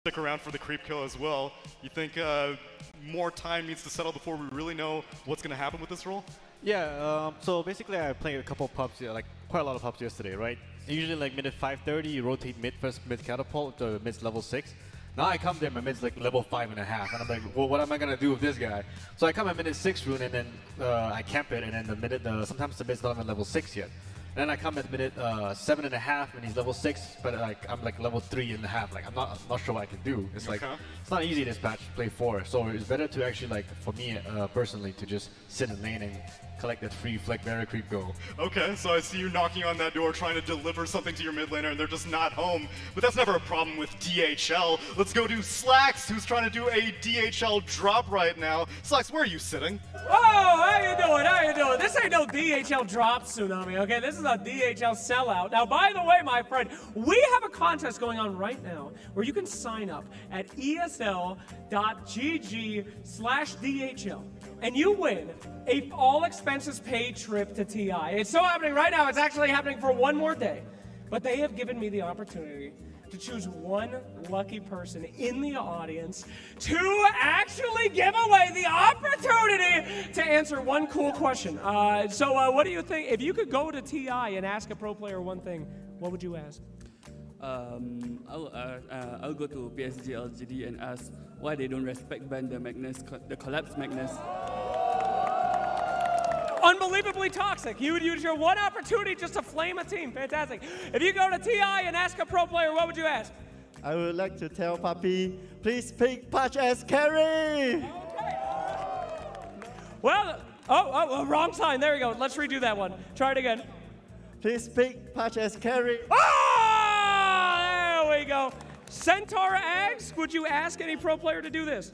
Stick around for the creep kill as well. You think more time needs to settle before we really know what's going to happen with this role? Yeah, so basically I played a couple pubs, like quite a lot of pubs yesterday, right? Usually like minute 5:30, you rotate mid first, mid catapult to mid's level 6. Now I come there, my mid's like level 5.5, and I'm like, well, what am I gonna do with this guy? So I come at minute 6 rune, and then I camp it, and then the minute, sometimes the mid's not even level 6 yet. And then I come at minute 7.5, and he's level 6, but like I'm like level 3.5. Like I'm not sure what I can do. It's like it's not easy this patch to play 4, so it's better to actually, like, for me personally, to just sit in lane and collect that free flick barrier creep go. Okay, so I see you knocking on that door trying to deliver something to your mid laner and they're just not home. But that's never a problem with DHL. Let's go to Slacks, who's trying to do a DHL drop right now. Slacks, where are you sitting? Oh, how you doing? How you doing? This ain't no DHL drop tsunami, okay? This is a DHL sellout. Now, by the way, my friend, we have a contest going on right now where you can sign up at esl.gg/DHL and you win a all-expenses-paid trip to TI. It's so happening right now. It's actually happening for one more day. But they have given me the opportunity to choose one lucky person in the audience to actually give away the opportunity to answer one cool question. So what do you think? If you could go to TI and ask a pro player one thing, what would you ask? I'll go to PSG LGD and ask why they don't respect ban the Magnus, the collapse Magnus. Unbelievably toxic. You would use your one opportunity just to flame a team. Fantastic. If you go to TI and ask a pro player, what would you ask? I would like to tell Papi, please pick Patch as carry! Okay. Well, wrong sign. There you go. Let's redo that one. Try it again. Please pick Patch as carry. Oh, there we go. Centaur Ags, would you ask any pro player to do this?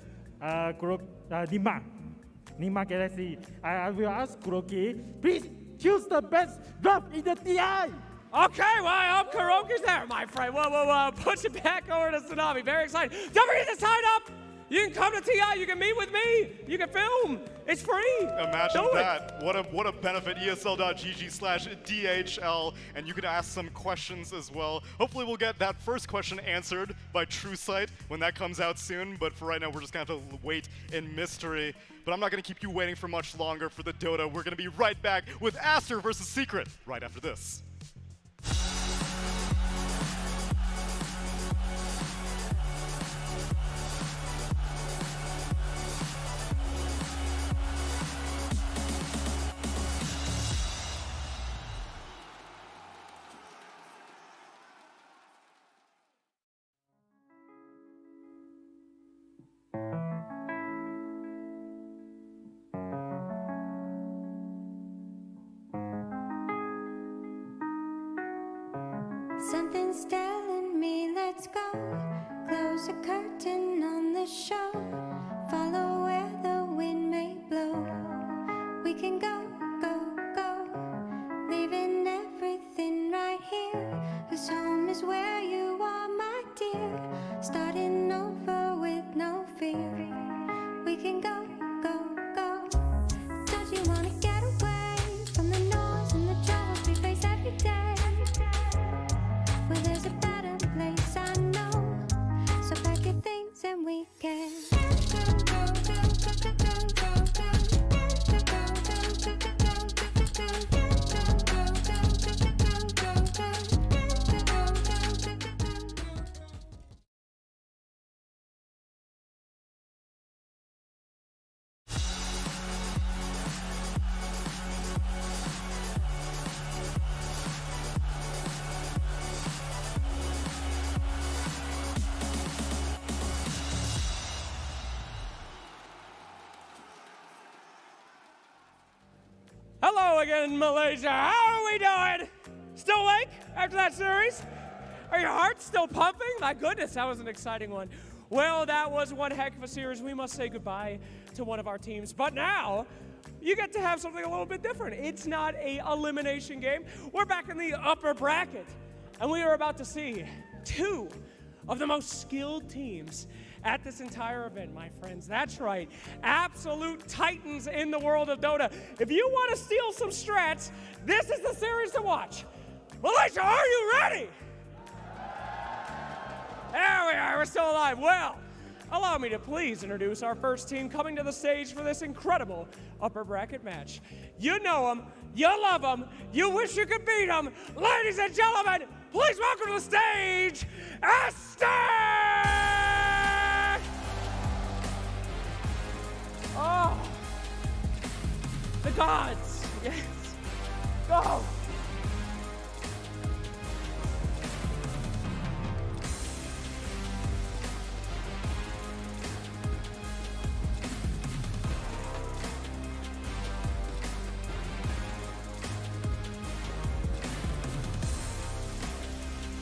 Nima Galaxy. I will ask Kuroki, please choose the best drop in the TI. Okay, well, I hope Kuroki's there, my friend. Whoa. Push it back over to Tsunami. Very excited. Don't forget to sign up. You can come to TI. You can meet with me. You can film. It's free. Imagine that. What a benefit. ESL.gg/DHL. And you can ask some questions as well. Hopefully we'll get that first question answered by TrueSight when that comes out soon. But for right now, we're just going to have to wait in mystery. But I'm not going to keep you waiting for much longer for the Dota. We're going to be right back with Aster versus Secret right after this. Something's telling me let's go. Close the curtain on the show. Follow where the wind may blow. We can go, go, go. Leaving everything right here. 'Cause home is where you are, my dear. Starting over with no fear. We can go, go, go. Don't you wanna get away from the noise and the troubles we face every day? Well, there's a better place, I know. So pack your things and we can Hello again, Malaysia. How are we doing? Still awake after that series? Are your hearts still pumping? My goodness, that was an exciting one. Well, that was one heck of a series. We must say goodbye to one of our teams. But now, you get to have something a little bit different. It's not an elimination game. We're back in the upper bracket. And we are about to see two of the most skilled teams at this entire event, my friends. That's right, absolute titans in the world of Dota. If you want to steal some strats, this is the series to watch. Malaysia, are you ready? There we are, we're still alive. Well, allow me to please introduce our first team coming to the stage for this incredible upper bracket match. You know them, you love them, you wish you could beat them. Ladies and gentlemen, please welcome to the stage, Aster! Oh, the gods, yes, go!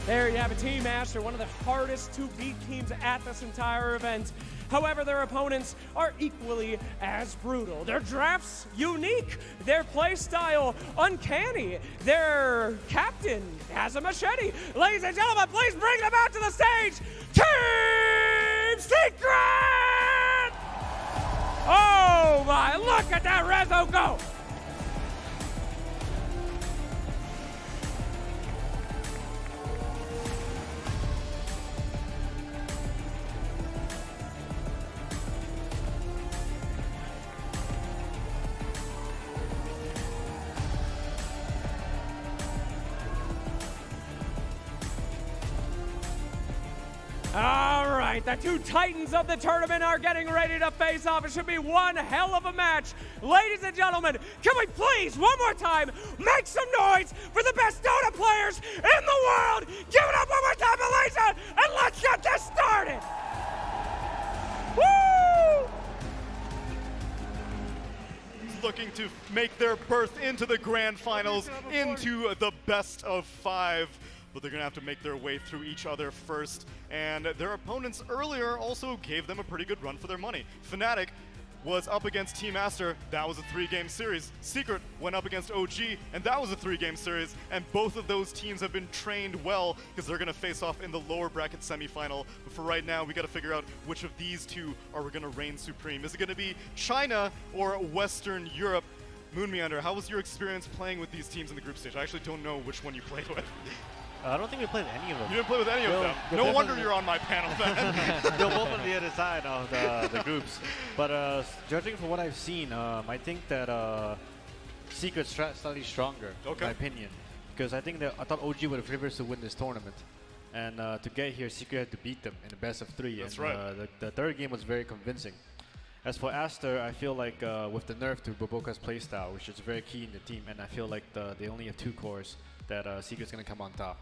There you have a Team Aster, one of the hardest to beat teams at this entire event. However, their opponents are equally as brutal. Their draft's unique, their play style uncanny, their captain has a machete. Ladies and gentlemen, please bring them out to the stage, Team Secret! Oh my, look at that Rezo go! All right, the two titans of the tournament are getting ready to face off. It should be one hell of a match. Ladies and gentlemen, can we please, one more time, make some noise for the best DOTA players in the world? Give it up one more time, Malaysia, and let's get this started. Woo! Looking to make their berth into the grand finals, into the best of 5. But they're going to have to make their way through each other first. And their opponents earlier also gave them a pretty good run for their money. Fnatic was up against Team Aster. That was a 3-game series. Secret went up against OG, and that was a 3-game series. And both of those teams have been trained well because they're going to face off in the lower bracket semifinal. But for right now, we got to figure out which of these two are going to reign supreme. Is it going to be China or Western Europe? Moonmeander, how was your experience playing with these teams in the group stage? I actually don't know which one you played with. I don't think we played any of them. You didn't play with any of them. No wonder you're on my panel then. They're both on the other side of the groups. But judging from what I've seen, I think that Secret's slightly stronger, in my opinion. Because I thought OG would have favored to win this tournament. And to get here, Secret had to beat them in the best of 3. That's and, right. The third game was very convincing. As for Aster, I feel like with the nerf to Boboka's playstyle, which is very key in the team, and I feel like they only have 2 cores, that Secret's going to come on top.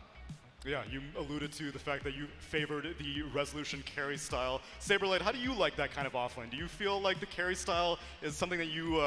Yeah, you alluded to the fact that you favored the resolution carry style. Saberlight, how do you like that kind of offlane? Do you feel like the carry style is something that you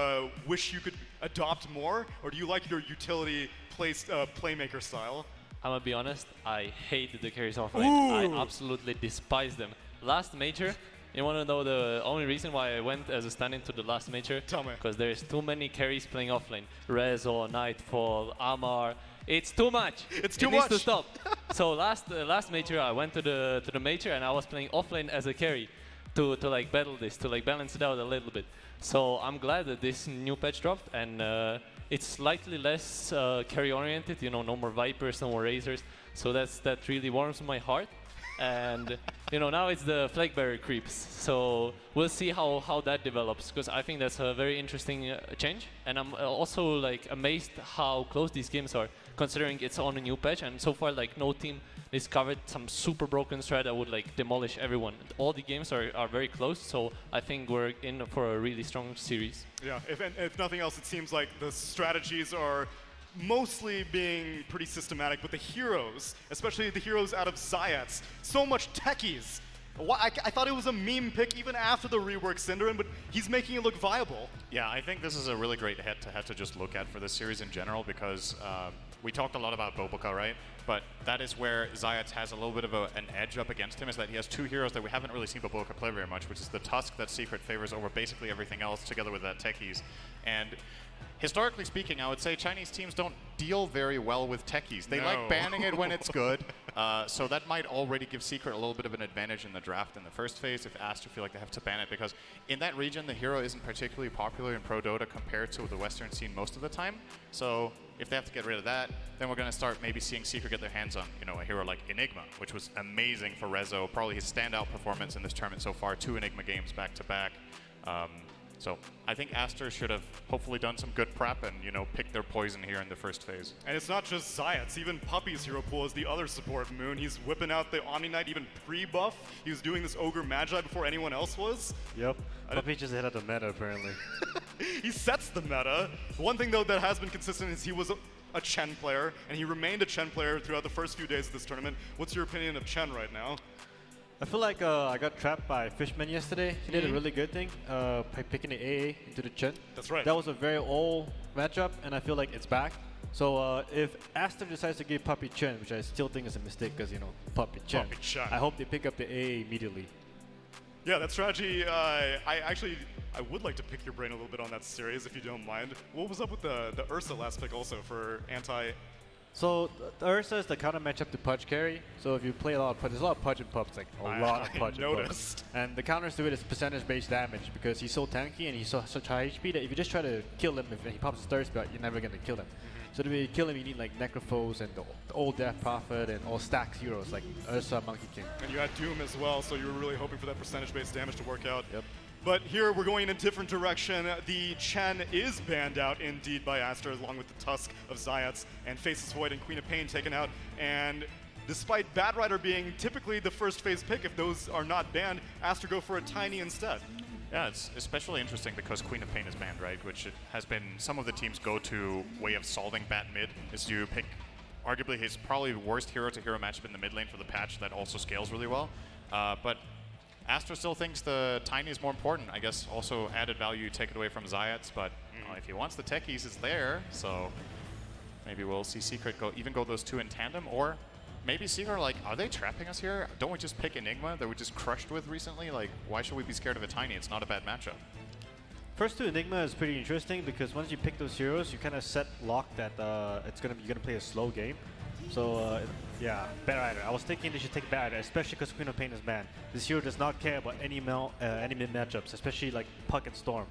wish you could adopt more, or do you like your utility playmaker style? I'm gonna be honest, I hate the carries offlane. I absolutely despise them. Last major, you wanna know the only reason why I went as a stand-in to the last major? Tell me. Because there's too many carries playing offlane. Rezo, Nightfall, Amar. It's too much. It's too it much. Needs to stop. So last major, I went to the major and I was playing offlane as a carry to like battle this, to like balance it out a little bit. So I'm glad that this new patch dropped and it's slightly less carry oriented. You know, no more Vipers, no more Razors. So that really warms my heart. And you know, now it's the flag bearer creeps. So we'll see how that develops, because I think that's a very interesting change. And I'm also like amazed how close these games are, considering it's on a new patch. And so far, like no team discovered some super broken strat that would like demolish everyone. All the games are very close. So I think we're in for a really strong series. Yeah, if nothing else, it seems like the strategies are mostly being pretty systematic, but the heroes, especially the heroes out of Zayats, so much techies. I thought it was a meme pick even after the rework Cinderin, but he's making it look viable. Yeah, I think this is a really great head-to-head to just look at for this series in general, because we talked a lot about Boboka, right? But that is where Zayats has a little bit of an edge up against him, is that he has 2 heroes that we haven't really seen Boboka play very much, which is the Tusk that Secret favors over basically everything else, together with that techies. And historically speaking, I would say Chinese teams don't deal very well with techies. They like banning it when it's good. So that might already give Secret a little bit of an advantage in the draft in the first phase if Aster feel like they have to ban it, because in that region the hero isn't particularly popular in Pro Dota compared to the Western scene most of the time. So if they have to get rid of that, then we're going to start maybe seeing Secret get their hands on, you know, a hero like Enigma, which was amazing for Rezo, probably his standout performance in this tournament so far, 2 Enigma games back to back. So I think Aster should have hopefully done some good prep and, you know, picked their poison here in the first phase. And it's not just Zayat's, even Puppy's hero pool is the other support Moon. He's whipping out the Omni Knight even pre-buff. He was doing this Ogre Magi before anyone else was. Yep. Puppy just hit out the meta apparently. He sets the meta. One thing though that has been consistent is he was a Chen player, and he remained a Chen player throughout the first few days of this tournament. What's your opinion of Chen right now? I feel like I got trapped by Fishman yesterday. He did a really good thing by picking the AA into the Chen. That's right. That was a very old matchup, and I feel like it's back. So if Aster decides to give Puppy Chen, which I still think is a mistake because, you know, Puppy Chen, I hope they pick up the AA immediately. Yeah, that strategy, I would like to pick your brain a little bit on that series, if you don't mind. What was up with the Ursa last pick also for anti... So the Ursa is the counter matchup to Pudge carry. So if you play a lot of Pudge, there's a lot of Pudge and Pups, like a lot of Pudge and Pups. And the counters to it is percentage-based damage because he's so tanky and he's such high HP that if you just try to kill him, if he pops his third spell, you're never gonna kill him. So to be kill him, you need like Necrophos and the old Death Prophet and all stacks heroes like Ursa, Monkey King. And you had Doom as well, so you were really hoping for that percentage-based damage to work out. Yep. But here we're going in a different direction. The Chen is banned out indeed by Aster along with the Tusk of Zayats, and Faceless Void and Queen of Pain taken out. And despite Bad Rider being typically the first phase pick, if those are not banned, Aster go for a Tiny instead. Yeah, it's especially interesting because Queen of Pain is banned, right? Which has been some of the team's go-to way of solving Bat mid, is you pick arguably his probably worst hero-to-hero matchup in the mid lane for the patch that also scales really well. But Aster still thinks the Tiny is more important. I guess also added value, take it away from Zayats, but if he wants the techies, it's there. So maybe we'll see Secret even go those two in tandem, or maybe Secret are like, are they trapping us here? Don't we just pick Enigma that we just crushed with recently? Like, why should we be scared of a Tiny? It's not a bad matchup. First two Enigma is pretty interesting because once you pick those heroes, you kind of set lock that you're gonna play a slow game. So yeah, Bad Rider. I was thinking they should take Bad Rider, especially because Queen of Pain is banned. This hero does not care about any mid matchups, especially like Puck and Storm.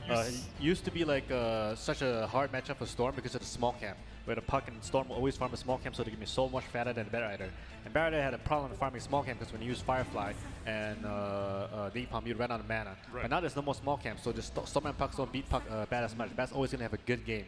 It used to be like such a hard matchup for Storm because of the small camp, where the Puck and Storm will always farm a small camp, so they can be so much fatter than Bad Rider. And Bad Rider had a problem farming small camp because when you use Firefly and Napalm, you ran out of mana. Right. But now there's no more small camp, so the Storm and Pucks don't beat Puck Bad as much. Bad's always gonna have a good game.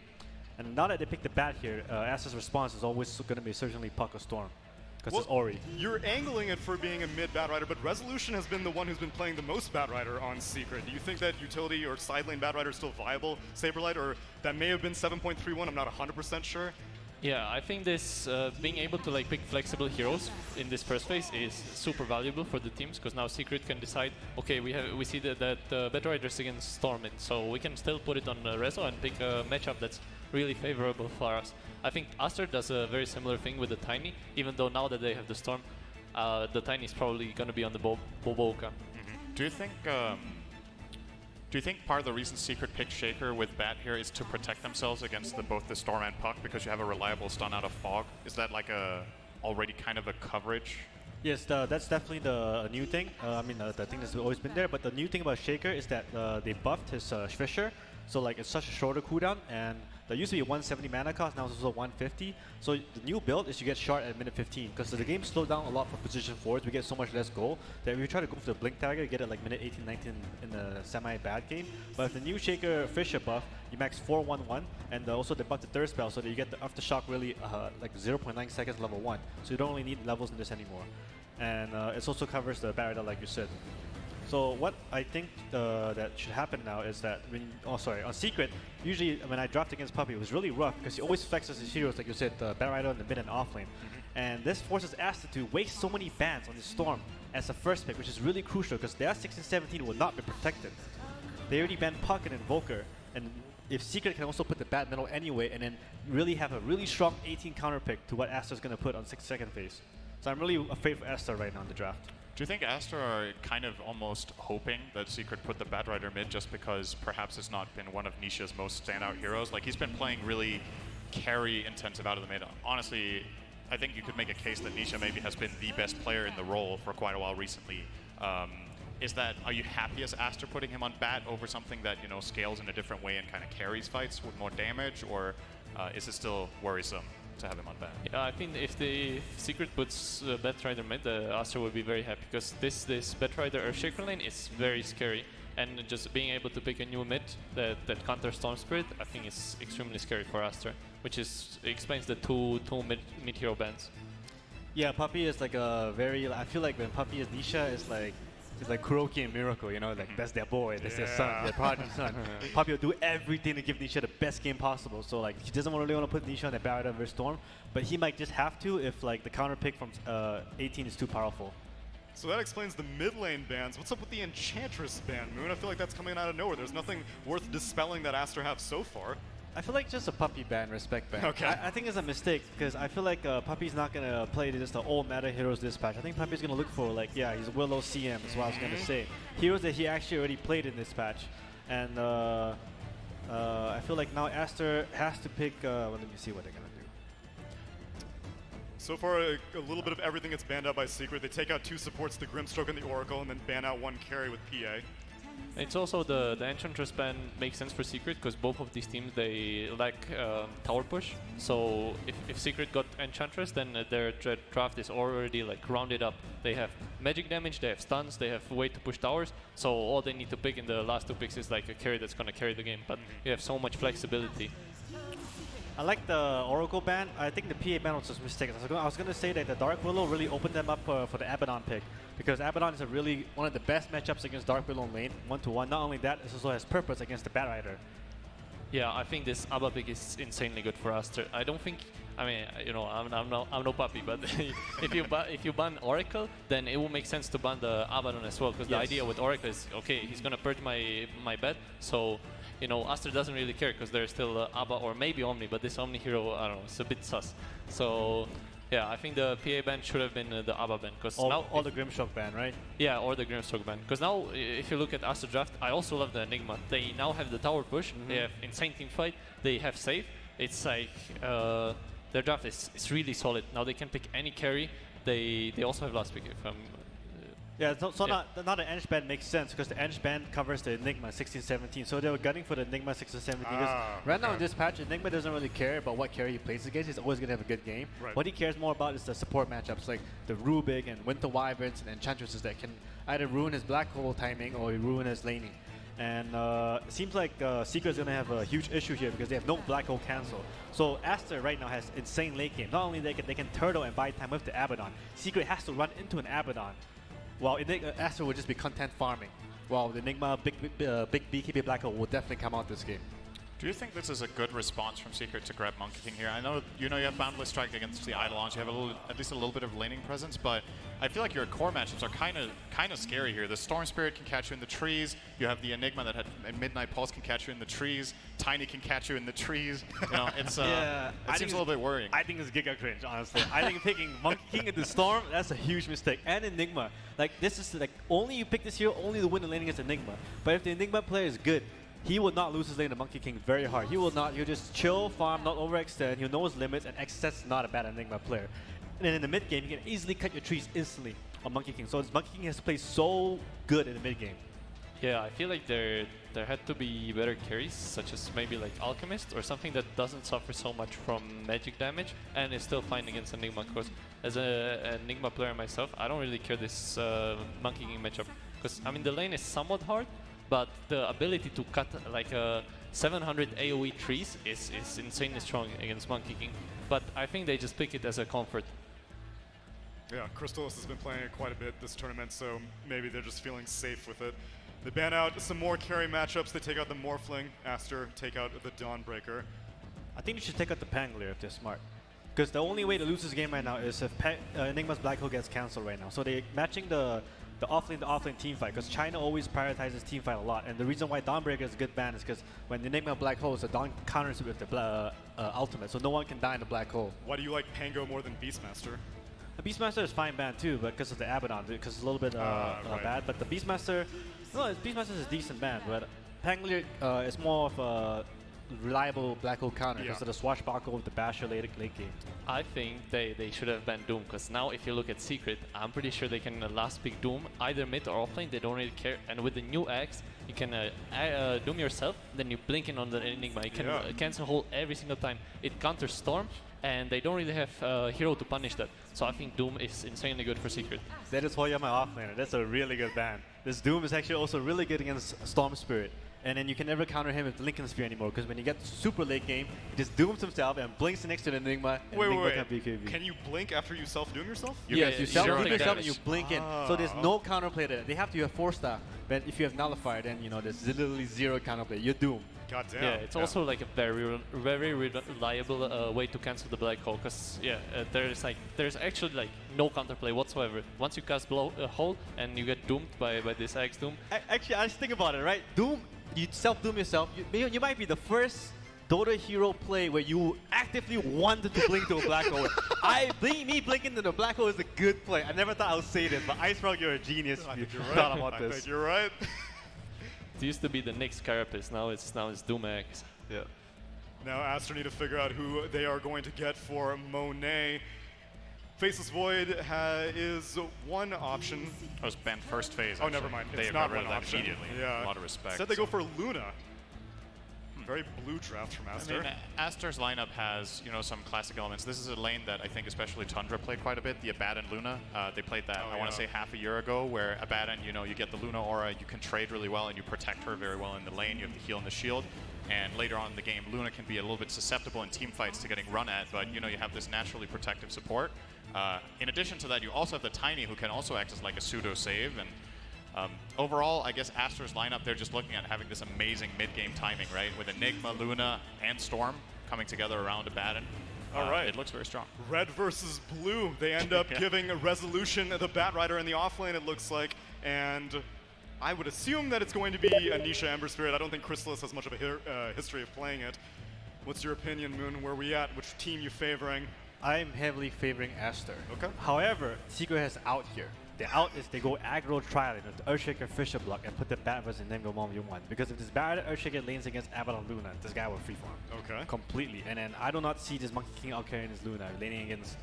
And now that they picked the Bat here, Aster's response is always going to be certainly Puck or Storm, because it's Ori. You're angling it for being a mid Bat Rider, but Resolution has been the one who's been playing the most Bat Rider on Secret. Do you think that utility or side lane Bat Rider is still viable, Saberlight, or that may have been 7.31? I'm not 100% sure. Yeah, I think this being able to like pick flexible heroes in this first phase is super valuable for the teams, because now Secret can decide, okay, we see that Bad Rider's against Storm, and so we can still put it on Rezo and pick a matchup that's really favorable for us. I think Aster does a very similar thing with the Tiny, even though now that they have the Storm, the Tiny is probably going to be on the Boboka. Do you think part of the reason Secret picked Shaker with Bat here is to protect themselves against both the Storm and Puck, because you have a reliable stun out of Fog? Is that like already kind of a coverage? Yes, that's definitely the new thing. I mean, the thing that's always been there, but the new thing about Shaker is that they buffed his Fisher, so like it's such a shorter cooldown, and there used to be 170 mana cost, now it's also 150. So the new build is you get shard at minute 15, because the game slowed down a lot for position forwards. We get so much less gold that if you try to go for the Blink Dagger, you get it like minute 18, 19 in the semi-bad game. But if the new Shaker Fisher buff, you max 411, and also they buff the third spell so that you get the Aftershock really like 0.9 seconds level 1. So you don't really need levels in this anymore. And it also covers the barrier like you said. So what I think that should happen now is that on Secret, usually when I draft against Puppy, it was really rough because he always flexes his heroes, like you said, the Bad Rider in the mid and off lane. And this forces Aster to waste so many bans on his Storm as a first pick, which is really crucial because their 16-17 will not be protected. They already banned Puck and Invoker, and if Secret can also put the Bad Metal anyway, and then really have a really strong 18 counter pick to what Aster's going to put on second phase. So I'm really afraid for Aster right now in the draft. Do you think Aster are kind of almost hoping that Secret put the Batrider mid just because perhaps it's not been one of Nisha's most standout heroes? Like, he's been playing really carry intensive out of the mid. Honestly, I think you could make a case that Nisha maybe has been the best player in the role for quite a while recently. Are you happy as Aster putting him on bat over something that, you know, scales in a different way and kind of carries fights with more damage, or is it still worrisome to have him on bat? Yeah, I think if the Secret puts Batrider mid, Aster would be very happy, because this Batrider Earthshaker lane is very scary, and just being able to pick a new mid that counters Storm Spirit, I think is extremely scary for Aster, which explains the two mid hero bans. Yeah, Puppey is like a very. I feel like when Puppey is Nisha, it's like Kuroki and Miracle, you know, like that's their boy, that's their son, their prodigy son. Puppey will do everything to give Nisha the best game possible. So like he doesn't really want to put Nisha on the Batrider versus Storm, but he might just have to if like the counter pick from 18 is too powerful. So that explains the mid lane bans. What's up with the Enchantress ban, Moon? I feel like that's coming out of nowhere. There's nothing worth dispelling that Aster have so far. I feel like just a Puppey ban, respect ban. Okay. I think it's a mistake because I feel like Puppey's not going to play just the old meta heroes this patch. I think Puppey's going to look for, like, yeah, he's Willow CM is what I was going to say. Heroes that he actually already played in this patch. And I feel like now Aster has to pick, well, let me see what they're going to do. So far, a little bit of everything gets banned out by Secret. They take out 2 supports, the Grimstroke and the Oracle, and then ban out 1 carry with PA. It's also the Enchantress ban makes sense for Secret, because both of these teams, they lack tower push. So if Secret got Enchantress, then their draft is already like rounded up. They have magic damage, they have stuns, they have a way to push towers. So all they need to pick in the last 2 picks is like a carry that's going to carry the game. But you have so much flexibility. I like the Oracle ban. I think the PA ban was just a mistake. I was going to say that the Dark Willow really opened them up for the Abaddon pick, because Abaddon is one of the best matchups against Dark Willow in lane, 1-to-1. Not only that, it also has purpose against the Batrider. Yeah, I think this Abba pick is insanely good for Aster. I don't think, I mean, you know, I'm no puppy, but if you ban Oracle, then it will make sense to ban the Abaddon as well, because the idea with Oracle is, okay, he's gonna purge my bet, so you know, Aster doesn't really care because there's still Abba or maybe Omni, but this Omni hero, I don't know, it's a bit sus. So yeah, I think the PA ban should have been the Abba ban, because now or the Grimstroke ban, right? Yeah, or the Grimstroke ban. Because now, if you look at Aster draft, I also love the Enigma. They now have the tower push. They have insane team fight. They have save. It's like their draft is really solid. Now they can pick any carry. They also have last pick. If I'm yeah, so not the Ench ban makes sense because the Ench ban covers the Enigma 16-17. So they were gunning for the Enigma 16-17 because right now in this patch, Enigma doesn't really care about what carry he plays against. He's always going to have a good game. Right. What he cares more about is the support matchups like the Rubik and Winter Wyverns and Enchantresses that can either ruin his black hole timing or ruin his laning. And it seems like Secret's going to have a huge issue here because they have no black hole cancel. So Aster right now has insane late game. Not only they can turtle and buy time with the Abaddon, Secret has to run into an Abaddon. While Aster will just be content farming, while the Enigma big BKB Black Hole will definitely come out this game. Do you think this is a good response from Secret to grab Monkey King here? I know you have Boundless Strike against the Eidolons. You have at least a little bit of laning presence, but I feel like your core matchups are kind of scary here. The Storm Spirit can catch you in the trees. You have the Enigma that had Midnight Pulse can catch you in the trees. Tiny can catch you in the trees. You know, it's it seems a little bit worrying. I think it's giga cringe, honestly. I think picking Monkey King into Storm, that's a huge mistake. And Enigma, like this is like only you pick this hero only to win the lane against Enigma. But if the Enigma player is good, he will not lose his lane to Monkey King very hard. He will not. He'll just chill, farm, not overextend. He'll know his limits, and XSET's not a bad Enigma player. And then in the mid game, you can easily cut your trees instantly on Monkey King. So Monkey King has to play so good in the mid game. Yeah, I feel like there had to be better carries, such as maybe like Alchemist or something that doesn't suffer so much from magic damage and is still fine against Enigma. Because as an Enigma player myself, I don't really care this Monkey King matchup. Because I mean the lane is somewhat hard, but the ability to cut like 700 AoE trees is insanely strong against Monkey King. But I think they just pick it as a comfort. Yeah, Crystallis has been playing it quite a bit this tournament, so maybe they're just feeling safe with it. They ban out some more carry matchups. They take out the Morphling. Aster take out the Dawnbreaker. I think you should take out the Pangolier if they're smart. Because the only way to lose this game right now is if Enigma's Black Hole gets cancelled right now. So they're matching the offlane team fight, because China always prioritizes team fight a lot. And the reason why Dawnbreaker is a good ban is because when the Enigma Black Hole is the Dawn counters it with the ultimate, so no one can die in the Black Hole. Why do you like Pango more than Beastmaster? The Beastmaster is fine ban too, but because of the Abaddon, because it's a little bit right. bad. But the Beastmaster, no, Beastmaster is a decent ban, but Pangolier is more of a reliable black hole counter because of the swashbuckle with the basher late game. I think they should have banned Doom, because now if you look at Secret, I'm pretty sure they can last pick Doom either mid or offlane. They don't really care. And with the new Axe, you can Doom yourself, then you blink in on the Enigma. You can cancel hold every single time. It counters Storm, and they don't really have a hero to punish that. So I think Doom is insanely good for Secret. That is why you're my offlaner. That's a really good ban. This Doom is actually also really good against Storm Spirit. And then you can never counter him with the Lincoln Sphere anymore, because when he gets super late game, he just dooms himself and blinks next to the Enigma, and Enigma can BKB. Can you blink after you self-doom yourself? Yes, you self-doom yourself and damage. you blink in. So there's no counterplay there. They have to have 4-star, but if you have Nullifier, then you know there's literally 0 counterplay. You're doomed. God damn. Yeah, it's also like a very reliable way to cancel the black hole, because there's actually like no counterplay whatsoever. Once you cast hole and you get doomed by this Axe Doom. Actually, I just think about it, right? Doom, you self-doom yourself. You might be the first Dota hero play where you actively wanted to blink to a black hole. Me blinking to the black hole is a good play. I never thought I would say this, but Iceberg, you're a genius. I think you're thought right. about this. I think you're right. It used to be the Nyx Carapace, now it's Doom Axe. Yeah. Now Aster need to figure out who they are going to get for Monet. Faceless Void is one option. I was banned first phase. Oh, never mind. They It's got not rid one of that option. immediately. Yeah. A lot of respect. Said they go for Luna. Very blue draft from I Aster. mean, Aster's lineup has, some classic elements. This is a lane that I think especially Tundra played quite a bit, the Abaddon Luna. They played that, I want to say, half a year ago, where Abaddon, you get the Luna aura, you can trade really well, and you protect her very well in the lane. You have the heal and the shield. And later on in the game, Luna can be a little bit susceptible in team fights to getting run at, but, you have this naturally protective support. In addition to that, you also have the Tiny, who can also act as like a pseudo-save. And overall, I guess Aster's lineup, they're just looking at having this amazing mid-game timing, right? With Enigma, Luna, and Storm coming together around Abaddon. All right. It looks very strong. Red versus blue. They end up giving a Resolution the Batrider in the offlane, it looks like. And I would assume that it's going to be Anisha Ember Spirit. I don't think Chrysalis has much of a history of playing it. What's your opinion, Moon? Where are we at? Which team you favoring? I'm heavily favoring Aster. Okay. However, Secret has out here. The out is they go aggro trialing with the Earthshaker Fisher block and put the Batvers and then go 1v1. Because if this Barret Earthshaker lanes against Abaddon Luna, this guy will freeform. Okay. Completely. And then I do not see this Monkey King out carrying his Luna laning against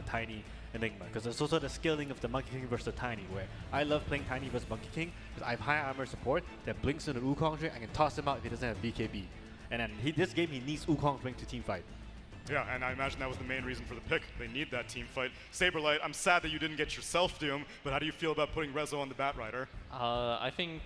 Tiny Enigma. Because there's also the scaling of the Monkey King versus the Tiny, where I love playing Tiny versus Monkey King because I have high armor support that blinks in the Wukong string. I can toss him out if he doesn't have BKB. And then this game he needs Wukong string to team fight. Yeah, and I imagine that was the main reason for the pick. They need that team fight. Saberlight, I'm sad that you didn't get yourself Doom, but how do you feel about putting Rezo on the Batrider? I think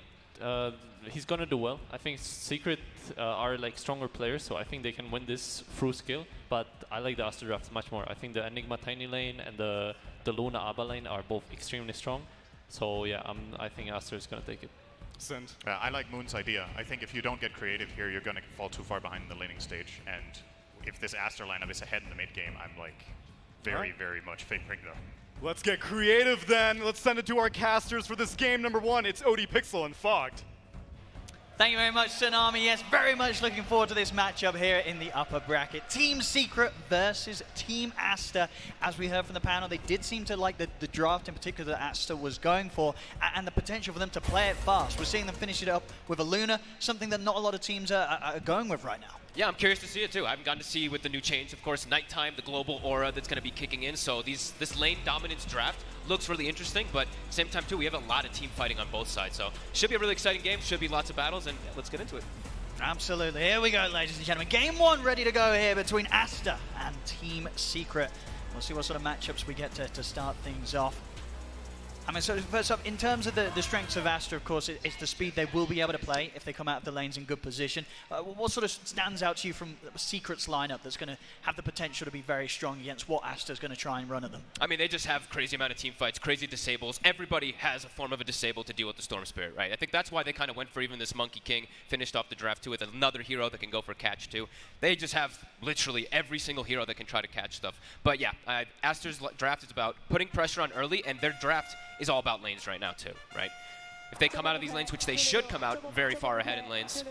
he's gonna do well. I think Secret are like stronger players, so I think they can win this through skill. But I like the Aster drafts much more. I think the Enigma Tiny lane and the Luna Abba lane are both extremely strong. So yeah, I think Aster is gonna take it. Send. I like Moon's idea. I think if you don't get creative here, you're going to fall too far behind in the laning stage. And if this Aster lineup is ahead in the mid game, I'm like very much favoring them. Let's get creative then. Let's send it to our casters for this game number 1. It's OD Pixel and Fogged. Thank you very much, Tsunami. Yes, very much looking forward to this matchup here in the upper bracket. Team Secret versus Team Aster. As we heard from the panel, they did seem to like the draft in particular that Aster was going for, and the potential for them to play it fast. We're seeing them finish it up with a Luna, something that not a lot of teams are going with right now. Yeah, I'm curious to see it too. I haven't gotten to see with the new change, of course, nighttime, the global aura that's going to be kicking in. So this lane dominance draft looks really interesting, but at the same time too, we have a lot of team fighting on both sides. So should be a really exciting game, should be lots of battles, and let's get into it. Absolutely. Here we go, ladies and gentlemen. Game 1 ready to go here between Aster and Team Secret. We'll see what sort of matchups we get to start things off. I mean, so first up, in terms of the strengths of Aster, of course, it's the speed they will be able to play if they come out of the lanes in good position. What sort of stands out to you from Secret's lineup that's going to have the potential to be very strong against what Aster's going to try and run at them? I mean, they just have crazy amount of team fights, crazy disables. Everybody has a form of a disable to deal with the Storm Spirit, right? I think that's why they kind of went for even this Monkey King, finished off the draft too with another hero that can go for catch too. They just have literally every single hero that can try to catch stuff. But yeah, Aster's draft is about putting pressure on early, and their draft is all about lanes right now too, right? If they come out of these lanes, which they should come out very far ahead in lanes,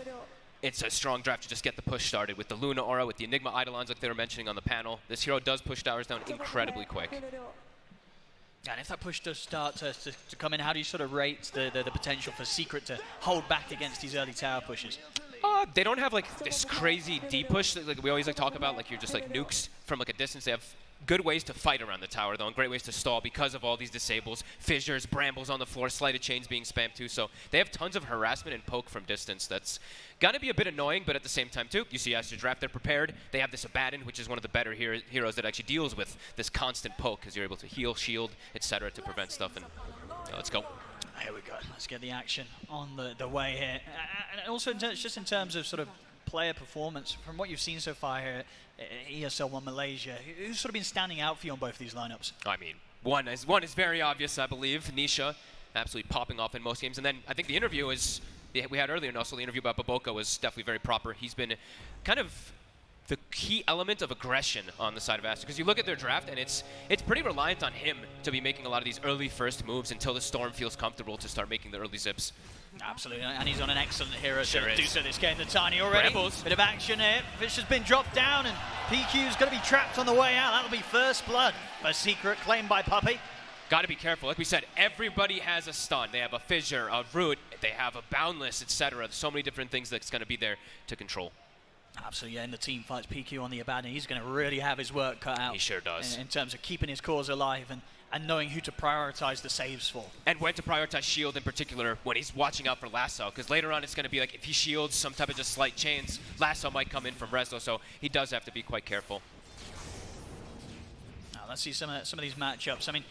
it's a strong draft to just get the push started with the Luna aura, with the Enigma Eidolons like they were mentioning on the panel. This hero does push towers down incredibly quick. And if that push does start to come in, how do you sort of rate the potential for Secret to hold back against these early tower pushes? They don't have like this crazy deep push like we always like talk about, like you're just like nukes from like a distance. They have good ways to fight around the tower though, and great ways to stall because of all these disables, fissures, brambles on the floor, slighted chains being spammed too. So they have tons of harassment and poke from distance. That's gonna be a bit annoying, but at the same time too, you see Aster draft, they're prepared. They have this Abaddon, which is one of the better heroes that actually deals with this constant poke, because you're able to heal, shield, etc. to prevent stuff. And let's go. Here we go. Let's get the action on the way here. And also, just in terms of sort of player performance, from what you've seen so far here at ESL 1 Malaysia, who's sort of been standing out for you on both of these lineups? I mean, one is very obvious, I believe. Nisha, absolutely popping off in most games. And then I think the interview we had earlier, and also the interview about Baboka was definitely very proper. He's been kind of the key element of aggression on the side of Aster, because you look at their draft and it's pretty reliant on him to be making a lot of these early first moves until the Storm feels comfortable to start making the early zips. Absolutely, and he's on an excellent hero Sure to is. do so this game. The Tiny already. Rebels. Bit of action here. Fish has been dropped down, and PQ's going to be trapped on the way out. That'll be first blood for Secret, claimed by Puppey. Got to be careful. Like we said, everybody has a stun. They have a fissure, a root, they have a boundless, etc. So many different things that's going to be there to control. Absolutely, yeah, in the team fights, PQ on the Abaddon, he's going to really have his work cut out. He sure does. In terms of keeping his cause alive and knowing who to prioritize the saves for. And when to prioritize shield in particular when he's watching out for Lasso, because later on it's going to be like if he shields some type of just slight chains, Lasso might come in from Rezo, so he does have to be quite careful. Now let's see some of these matchups. I mean,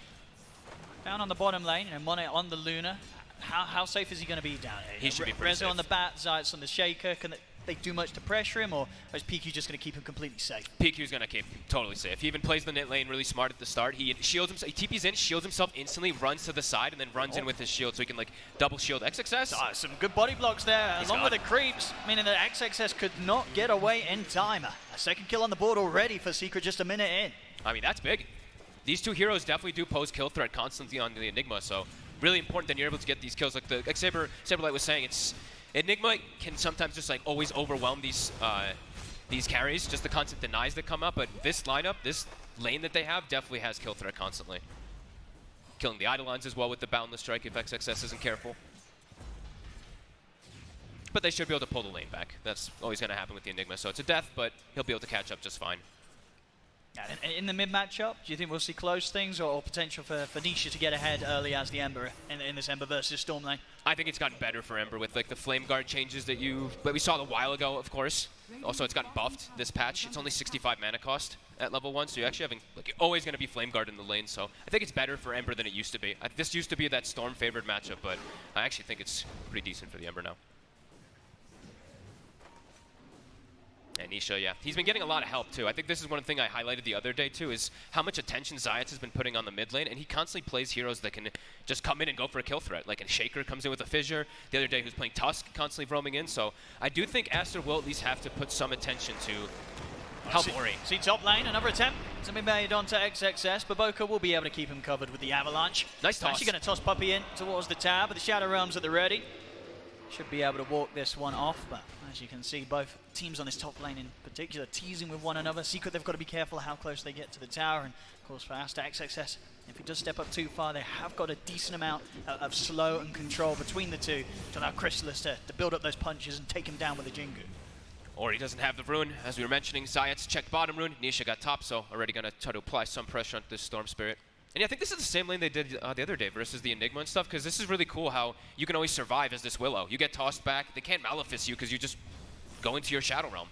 down on the bottom lane, Monet on the Luna. How safe is he going to be down here? He should be pretty Rezo safe. on the bat, Zayats on the Shaker. Can they do much to pressure him, or is PQ just going to keep him completely safe? PQ's going to keep totally safe. He even plays the mid lane really smart at the start. He shields himself, he TPs in, shields himself instantly, runs to the side, and then runs in with his shield so he can like double shield XXS. Some good body blocks there, along with the creeps, meaning that XXS could not get away in time. A second kill on the board already for Secret just a minute in. I mean, that's big. These two heroes definitely do pose kill threat constantly on the Enigma, so really important that you're able to get these kills. Like Saberlight was saying, Enigma can sometimes just like always overwhelm these carries, just the constant denies that come up, but this lineup, this lane that they have definitely has kill threat constantly. Killing the Eidolons as well with the Boundless Strike if XXS isn't careful. But they should be able to pull the lane back. That's always going to happen with the Enigma, so it's a death, but he'll be able to catch up just fine. And in the mid matchup, do you think we'll see close things or potential for Nisha to get ahead early as the Ember in this Ember versus Storm lane? I think it's gotten better for Ember with like the Flame Guard changes that we saw a while ago, of course. Also, it's gotten buffed this patch. It's only 65 mana cost at level 1, so you're actually having like you're always going to be Flame Guard in the lane. So I think it's better for Ember than it used to be. This used to be that Storm favored matchup, but I actually think it's pretty decent for the Ember now. And Nisha, yeah, he's been getting a lot of help too. I think this is one thing I highlighted the other day too, is how much attention Zayats has been putting on the mid lane, and he constantly plays heroes that can just come in and go for a kill threat. Like a Shaker comes in with a fissure, the other day who's playing Tusk, constantly roaming in. So I do think Aster will at least have to put some attention to help Ori. See top lane, another attempt to be made onto XXS. Baboka will be able to keep him covered with the Avalanche. Nice toss. Actually going to toss Puppey in towards the tower, but the Shadow Realms at the ready. Should be able to walk this one off, but as you can see, both teams on this top lane in particular teasing with one another. Secret, they've got to be careful how close they get to the tower, and of course for Aster, XXS, if he does step up too far, they have got a decent amount of slow and control between the two to allow Chrysalis to build up those punches and take him down with a Jingu. Ori doesn't have the rune, as we were mentioning. Zayats checked bottom rune, Nisha got top, so already going to try to apply some pressure onto this Storm Spirit. And yeah, I think this is the same lane they did the other day versus the Enigma and stuff, because this is really cool how you can always survive as this Willow. You get tossed back, they can't Malefice you because you just go into your Shadow Realm.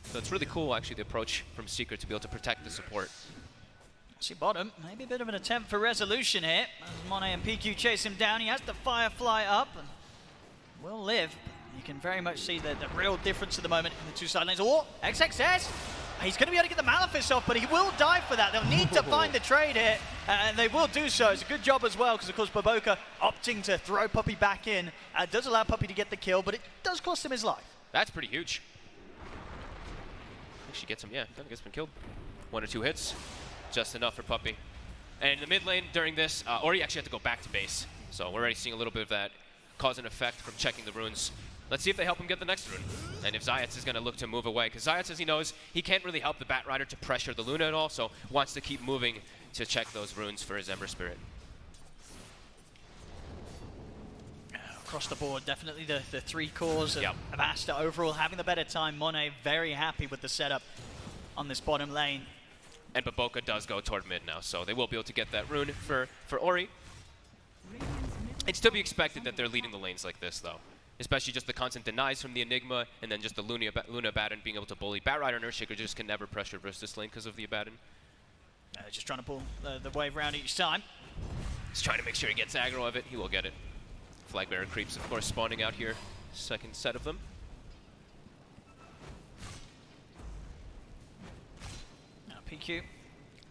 So it's really cool, actually, the approach from Secret to be able to protect the support. See bottom, maybe a bit of an attempt for resolution here. As Monet and PQ chase him down, he has the Firefly up and will live. You can very much see the real difference at the moment in the two side lanes. Oh, XXS! He's going to be able to get the Malefice off, but he will die for that. They'll need to find the trade here, and they will do so. It's a good job as well, because of course Baboka opting to throw Puppey back in does allow Puppey to get the kill, but it does cost him his life. That's pretty huge. I think she gets him, yeah, I think it's been killed. 1 or 2 hits, just enough for Puppey. And in the mid lane during this, Ori actually had to go back to base. So we're already seeing a little bit of that cause and effect from checking the runes. Let's see if they help him get the next rune. And if Zayats is going to look to move away. Because Zayats, as he knows, he can't really help the Batrider to pressure the Luna at all, so wants to keep moving to check those runes for his Ember Spirit. Across the board, definitely the three cores of Aster overall having the better time. Monet very happy with the setup on this bottom lane. And Baboka does go toward mid now, so they will be able to get that rune for Ori. It's to be expected that they're leading the lanes like this, though. Especially just the constant denies from the Enigma, and then just the Luna Abaddon being able to bully. Batrider and Earthshaker just can never pressure versus this lane because of the Abaddon. Just trying to pull the wave around each time. He's trying to make sure he gets aggro of it. He will get it. Flag Bearer creeps, of course, spawning out here. Second set of them. Now PQ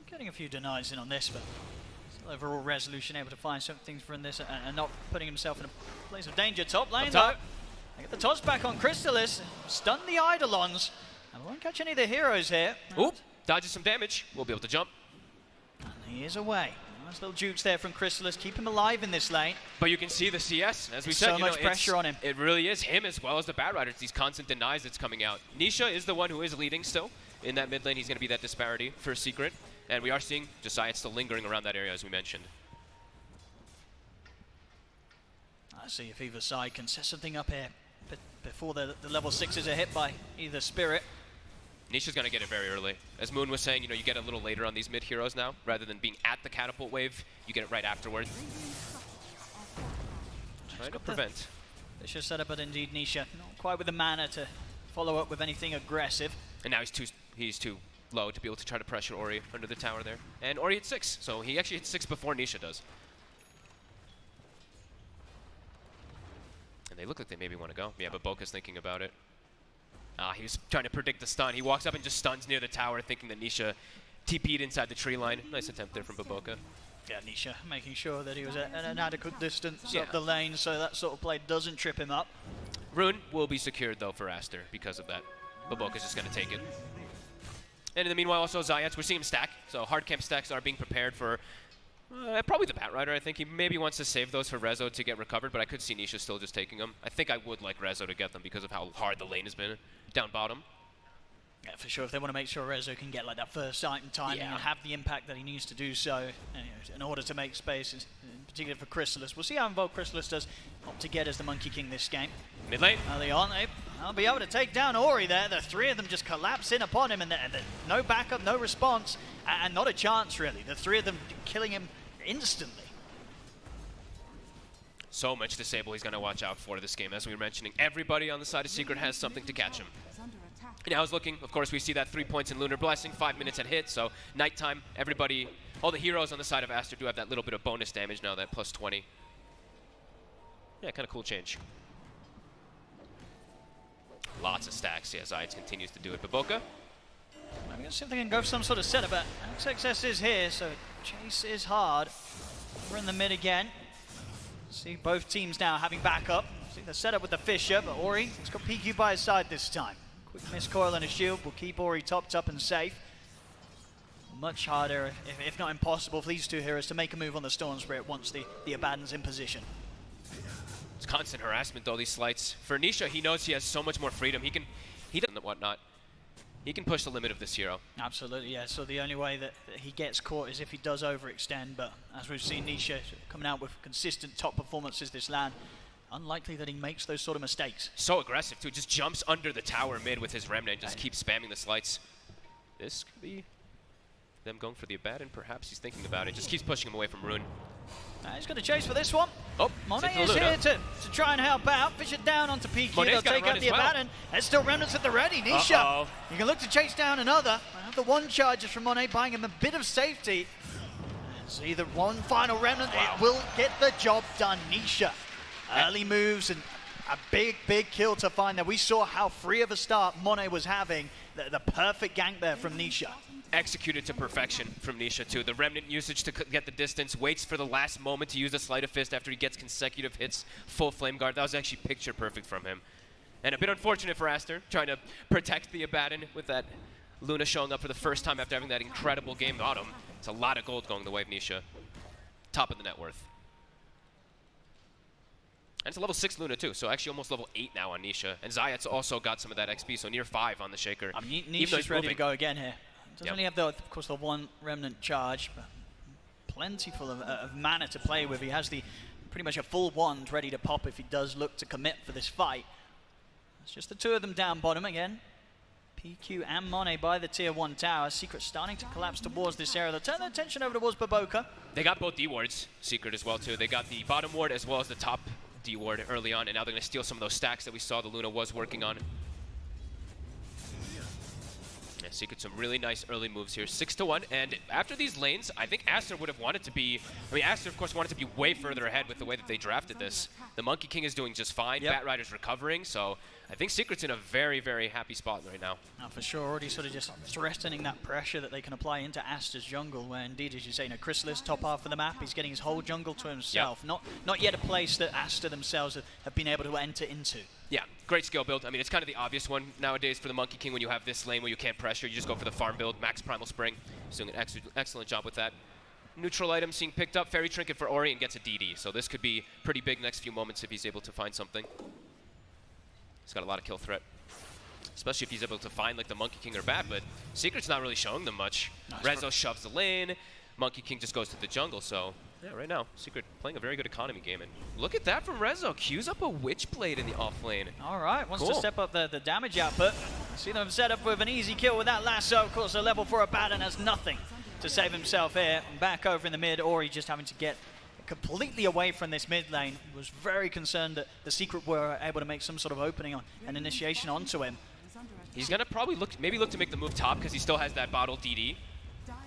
getting a few denies in on this, but still overall resolution able to find some things from this and not putting himself in a place of danger. Top lane though. They get the toss back on Crystallis. Stun the Eidolons. And won't catch any of the heroes here. Oop, dodges some damage. We'll be able to jump. And he is away. Nice little jukes there from Crystallis. Keep him alive in this lane. But you can see the CS, as we said. So much pressure on him. It really is him as well as the Batrider. It's these constant denies that's coming out. Nisha is the one who is leading still. In that mid lane, he's going to be that disparity for Secret. And we are seeing Josiah still lingering around that area, as we mentioned. Let's see if either side can set something up here before the level 6s are hit by either Spirit. Nisha's going to get it very early. As Moon was saying, you know, you get a little later on these mid heroes now. Rather than being at the catapult wave, you get it right afterwards. Trying to prevent. Vicious setup, but indeed Nisha not quite with the mana to follow up with anything aggressive. And now he's too low to be able to try to pressure Ori under the tower there. And Ori hit 6, so he actually hits 6 before Nisha does. And they look like they maybe want to go. Yeah, but Boka's thinking about it. He was trying to predict the stun. He walks up and just stuns near the tower, thinking that Nisha TP'd inside the tree line. Nice attempt there from Baboka. Yeah, Nisha making sure that he was at an adequate distance up the lane so that sort of play doesn't trip him up. Rune will be secured, though, for Aster because of that. Baboka's just going to take it. And in the meanwhile, also, Zayats, we're seeing him stack. So hard camp stacks are being prepared for probably the Batrider. I think he maybe wants to save those for Rezo to get recovered, but I could see Nisha still just taking them. I think I would like Rezo to get them because of how hard the lane has been down bottom. Yeah, for sure. If they want to make sure Rezo can get like that first item timing and have the impact that he needs to do so in order to make space, in particular for Crystallis. We'll see how involved Crystallis does opt to get as the Monkey King this game. Mid lane. Early on, they'll be able to take down Ori there. The three of them just collapse in upon him and no backup, no response, and not a chance really. The three of them killing him instantly. So much disable he's going to watch out for this game. As we were mentioning, everybody on the side of Secret has something to catch him. Now I was looking, of course, we see that 3 points in Lunar Blessing, 5 minutes at hit, so nighttime, everybody, all the heroes on the side of Aster do have that little bit of bonus damage now, that plus 20. Yeah, kind of cool change. Lots of stacks, yeah, Zayats continues to do it. Baboka? I'm going to see if they can go for some sort of setup, but XXS is here, so chase is hard. We're in the mid again. See both teams now having backup. See the setup with the Fisher, but Ori has got PQ by his side this time. Quick miscoil and a shield will keep Ori topped up and safe. Much harder, if not impossible, for these two heroes to make a move on the Storm Spirit once the Abaddon's in position. It's constant harassment though, these slights. For Nisha, he knows he has so much more freedom. He doesn't whatnot. He can push the limit of this hero. Absolutely, yeah. So the only way that he gets caught is if he does overextend, but as we've seen Nisha coming out with consistent top performances this LAN, unlikely that he makes those sort of mistakes. So aggressive too, just jumps under the tower mid with his Remnant, just keeps spamming the slights. This could be them going for the Abaddon, perhaps he's thinking about it, just keeps pushing him away from Rune. He's going to chase for this one. Oh, Monet is here to try and help out. Fish it down onto PQ. They'll take out the Abaddon. There's still Remnants at the ready. Nisha, you can look to chase down another. I have the one charges from Monet, buying him a bit of safety. See the one final Remnant. It will get the job done. Nisha, early moves and a big kill to find there. We saw how free of a start Monet was having. The perfect gank there from Nisha. Executed to perfection from Nisha too. The Remnant usage to get the distance, waits for the last moment to use the Sleight of Fist after he gets consecutive hits, full Flame Guard. That was actually picture perfect from him. And a bit unfortunate for Aster, trying to protect the Abaddon with that Luna showing up for the first time after having that incredible game bottom. It's a lot of gold going the way of Nisha. Top of the net worth. And it's a level 6 Luna too, so actually almost level 8 now on Nisha. And Zayats also got some of that XP, so near 5 on the Shaker. Nisha's ready to go again here. Doesn't only have, of course, the one Remnant charge, but plenty full of mana to play with. He has pretty much a full wand ready to pop if he does look to commit for this fight. It's just the two of them down bottom again. PQ and Monet by the tier 1 tower. Secret starting to collapse towards this area. They'll turn their attention over towards Baboka. They got both D wards, Secret as well too. They got the bottom ward as well as the top D ward early on, and now they're going to steal some of those stacks that we saw the Luna was working on. Yeah, Secret some really nice early moves here, 6-1, and after these lanes, I think Aster would have wanted to be, Aster of course wanted to be way further ahead with the way that they drafted this. The Monkey King is doing just fine, Yep. Bat Rider's recovering, so I think Secret's in a very, very happy spot right now. Oh, for sure, already sort of just threatening that pressure that they can apply into Aster's jungle, where indeed, as you say, Chrysalis, top half of the map, he's getting his whole jungle to himself. Yep. Not yet a place that Aster themselves have been able to enter into. Yeah, great skill build. I mean, it's kind of the obvious one nowadays for the Monkey King when you have this lane where you can't pressure. You just go for the farm build, max Primal Spring. He's doing an excellent job with that. Neutral item being picked up, Fairy Trinket for Ori, and gets a DD. So this could be pretty big next few moments if he's able to find something. He's got a lot of kill threat, especially if he's able to find like the Monkey King or Bat, but Secret's not really showing them much. Rezo shoves the lane, Monkey King just goes to the jungle, so yeah, right now, Secret playing a very good economy game, and look at that from Rezo, queues up a Witchblade in the off lane. All right, wants Cool. to step up the damage output. See them set up with an easy kill with that lasso. Of course, a level 4 Abaddon has nothing to save himself here. And back over in the mid, Ori just having to get completely away from this mid lane. Was very concerned that the Secret were able to make some sort of opening on an initiation onto him. He's gonna probably look to make the move top because he still has that bottle DD.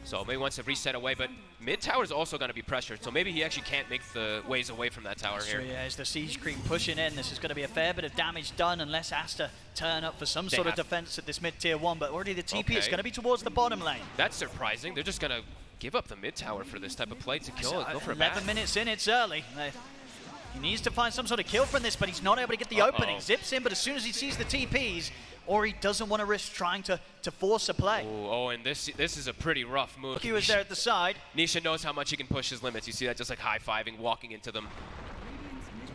So maybe wants to reset away, but mid tower is also going to be pressured, so maybe he actually can't make the ways away from that tower here. Yeah, as the siege creep pushing in, this is going to be a fair bit of damage done unless Aster turn up for some sort of defense at this mid tier 1, but already the TP is going to be towards the bottom lane. That's surprising. They're just going to give up the mid tower for this type of play to kill it. Go for 11 minutes in, it's early. He needs to find some sort of kill from this, but he's not able to get the opening. Zips in, but as soon as he sees the TPs, Ori doesn't want to risk trying to force a play. Oh, and this is a pretty rough move. He was there at the side. Nisha knows how much he can push his limits. You see that just like high-fiving, walking into them.